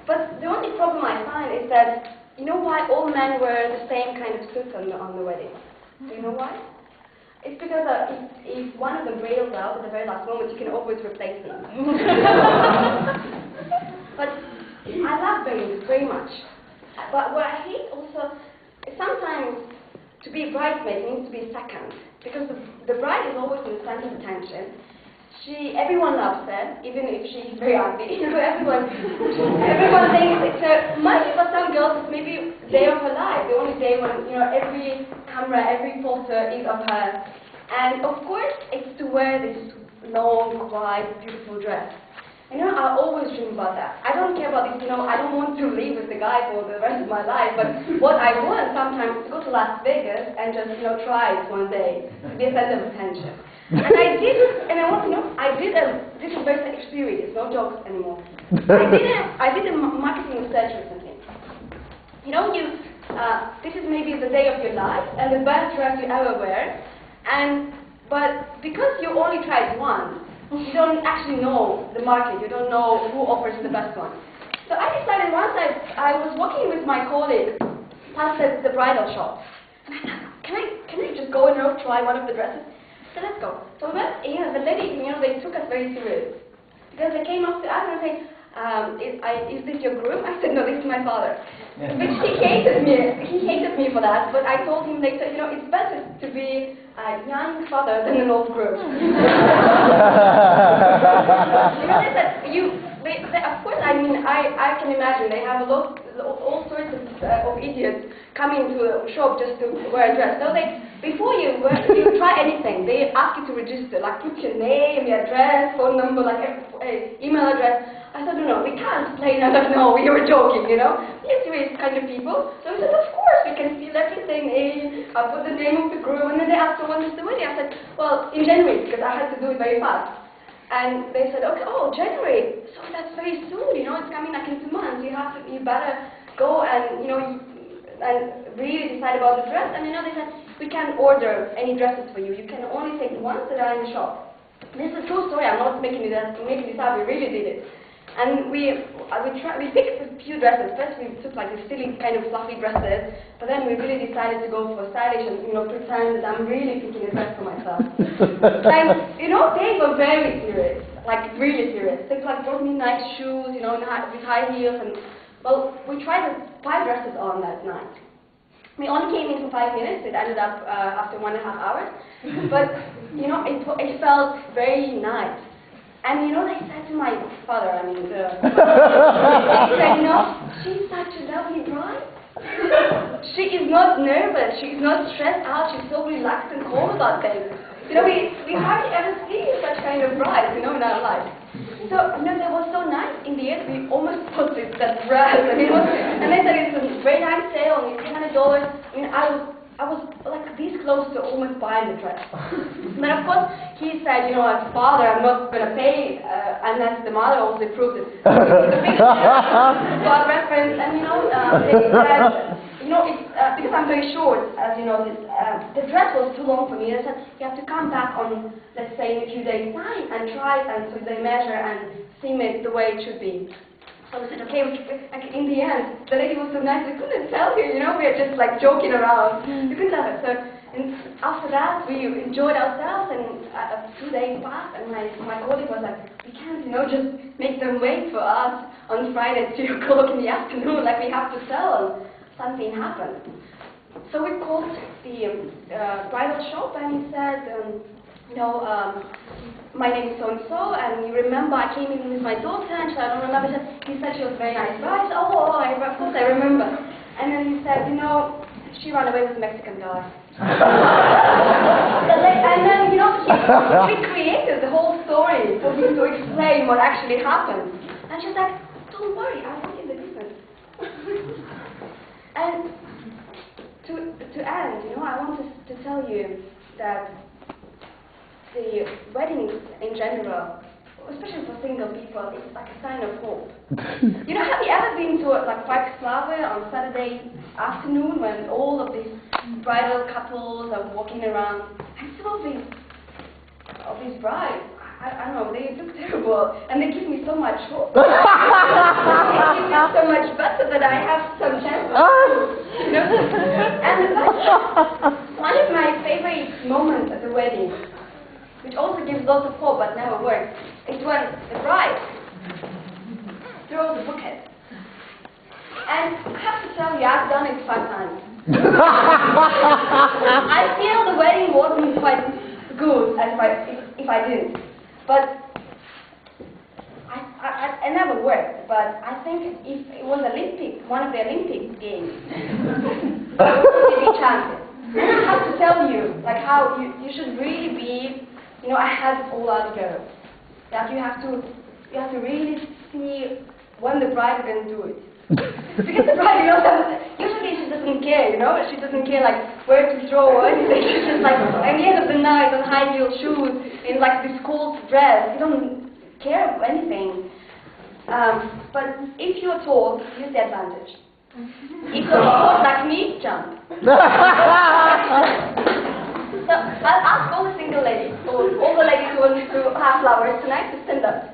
But the only problem I find is that, you know why all men wear the same kind of suit on the wedding? Do you know why? It's because if one of them bails out at the very last moment, you can always replace him. But I love weddings very much. But what I hate also is sometimes to be a bridesmaid means to be a second. Because the bride is always in the center of attention. Everyone loves her, even if she's very ugly. You know, everyone thinks it's might be for some girls it's maybe the day of her life, the only day when every camera, every photo is of her. And of course, it's to wear this long, white, beautiful dress. I always dream about that. I don't care about this. I don't want to live with the guy for the rest of my life. But what I want sometimes is to go to Las Vegas and just try it one day to be a center of attention. And I did, and I want to know, this is very serious, no jokes anymore. I did a marketing research recently. This is maybe the day of your life, and the best dress you ever wear, but because you only tried once, you don't actually know the market, you don't know who offers the best one. So I decided once I was walking with my colleague past the bridal shop, and I thought, can I just go and try one of the dresses? So let's go. So we went, the lady, they took us very serious. Because they came up to us and said, is this your groom? I said, no, this is my father. Yeah. But he hated me for that, but I told him later, it's better to be a young father than an old groom. They said, of course, I can imagine they have all sorts of idiots coming to a shop just to wear a dress. So before you try anything, they ask you to register, like put your name, your address, phone number, like email address. I said, no, we can't play that. No, we were joking, They're serious kind of people. So we said, of course, we can steal everything. I put the name of the groom, and then they asked, when is the wedding? I said, well, in January, because I had to do it very fast. And they said, okay, oh, January, so that's very soon, it's coming like in 2 months. You better go and, and really decide about the dress. And they said, we can't order any dresses for you. You can only take the ones that are in the shop. This is a true story. I'm not making this up. We really did it. And we picked a few dresses. First we took like these silly kind of fluffy dresses, but then we really decided to go for stylish and pretend that I'm really picking a dress for myself. And they were very serious, like really serious. They brought me nice shoes, with high heels, and well, we tried 5 dresses on that night. We only came in for 5 minutes. It ended up after 1.5 hours, but it felt very nice. And they said to my father, they said, she's such a lovely bride. She is not nervous, she is not stressed out, she's so relaxed and calm about things. We hardly ever see such kind of bride, in our life. So, that was so nice. In the end, we almost bought that dress. And they said it's a very nice sale, only $300. I was like this close to almost buying the dress. But of course, he said, as father, I'm not going to pay unless the mother also approves it. It's a big God reference, and they said, because I'm very short, as you know, the dress was too long for me. They said, you have to come back on, let's say, in a few days' time and try it, and so they measure and seam it the way it should be. So we said, okay, in the end, the lady was so nice, we couldn't tell her, we were just like joking around. We couldn't tell her. So after that, we enjoyed ourselves, and 2 days passed, and my colleague was like, we can't, just make them wait for us on Friday at 2 o'clock in the afternoon, like we have to sell. Something happened. So we called the bridal shop, and he said, my name is so-and-so, and you remember I came in with my daughter, and I don't remember, he said she was very nice, right? Oh, of course I remember. And then he said, she ran away with a Mexican guy. And then, we created the whole story for him to explain what actually happened. And she's like, don't worry, I'm not in the business. And to end, I want to tell you that the weddings in general, especially for single people, is like a sign of hope. Have you ever been to Park Slave on Saturday afternoon when all of these bridal couples are walking around, and some of these brides, I don't know, they look terrible, and they give me so much hope. I have some chance. You know? And one of my favorite moments at the wedding, which also gives lots of hope but never works, is when the bride throws the bouquet. And I have to tell you, I've done it 5 times. I feel the wedding wasn't quite good as if I didn't. But I never worked, but I think if it was one of the Olympic games, I would be champion. And I have to tell you, like how you should really be, you know, ahead of all other girls. That you have to really see when the bride is going to do it. Because the bride, you know, usually she doesn't care, you know, she doesn't care like where to throw or anything. She's just like at the end of the night on high heel shoes in like this cold dress. You don't care of anything. But if you're tall, use the advantage. If you're short like me, jump. So I'll ask all the single ladies, or all the ladies who want to have flowers tonight to stand up.